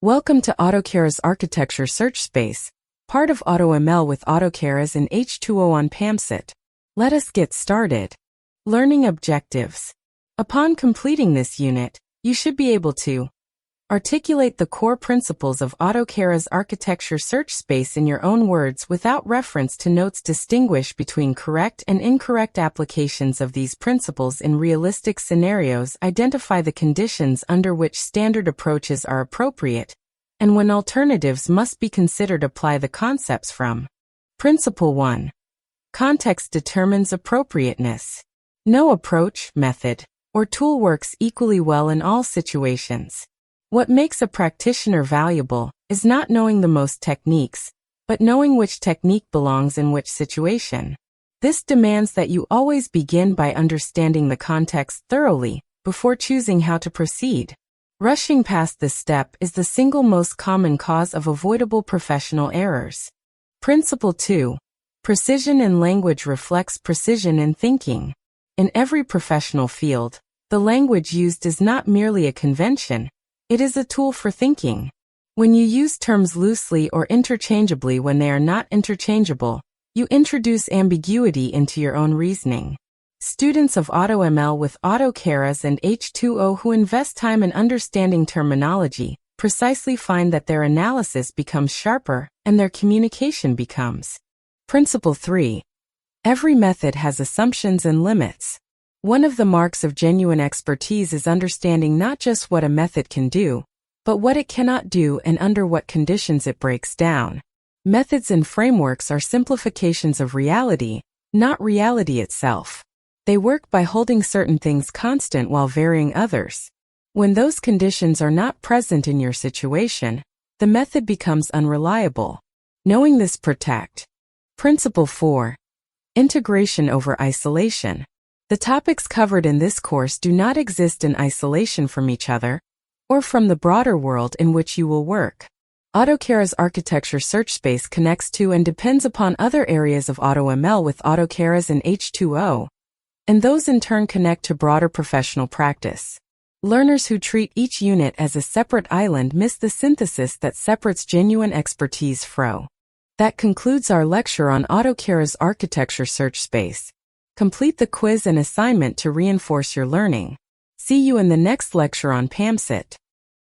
Welcome to AutoKeras Architecture Search Space, part of AutoML with AutoKeras and H2O on PAMCET. Let us get started. Learning objectives. Upon completing this unit, you should be able to articulate the core principles of AutoKeras Architecture Search Space in your own words without reference to notes. Distinguish between correct and incorrect applications of these principles in realistic scenarios. Identify the conditions under which standard approaches are appropriate, and when alternatives must be considered. Apply the concepts from Principle 1. Context determines appropriateness. No approach, method, or tool works equally well in all situations. What makes a practitioner valuable is not knowing the most techniques, but knowing which technique belongs in which situation. This demands that you always begin by understanding the context thoroughly before choosing how to proceed. Rushing past this step is the single most common cause of avoidable professional errors. Principle 2. Precision in language reflects precision in thinking. In every professional field, the language used is not merely a convention. It is a tool for thinking. When you use terms loosely or interchangeably when they are not interchangeable, you introduce ambiguity into your own reasoning. Students of AutoML with AutoKeras and H2O who invest time in understanding terminology precisely find that their analysis becomes sharper and their communication becomes. Principle 3. Every method has assumptions and limits. One of the marks of genuine expertise is understanding not just what a method can do, but what it cannot do and under what conditions it breaks down. Methods and frameworks are simplifications of reality, not reality itself. They work by holding certain things constant while varying others. When those conditions are not present in your situation, the method becomes unreliable. Knowing this protect. Principle 4. Integration over isolation. The topics covered in this course do not exist in isolation from each other, or from the broader world in which you will work. AutoKeras Architecture Search Space connects to and depends upon other areas of AutoML with AutoKeras and H2O, and those in turn connect to broader professional practice. Learners who treat each unit as a separate island miss the synthesis that separates genuine expertise from. That concludes our lecture on AutoKeras Architecture Search Space. Complete the quiz and assignment to reinforce your learning. See you in the next lecture on PAMCET.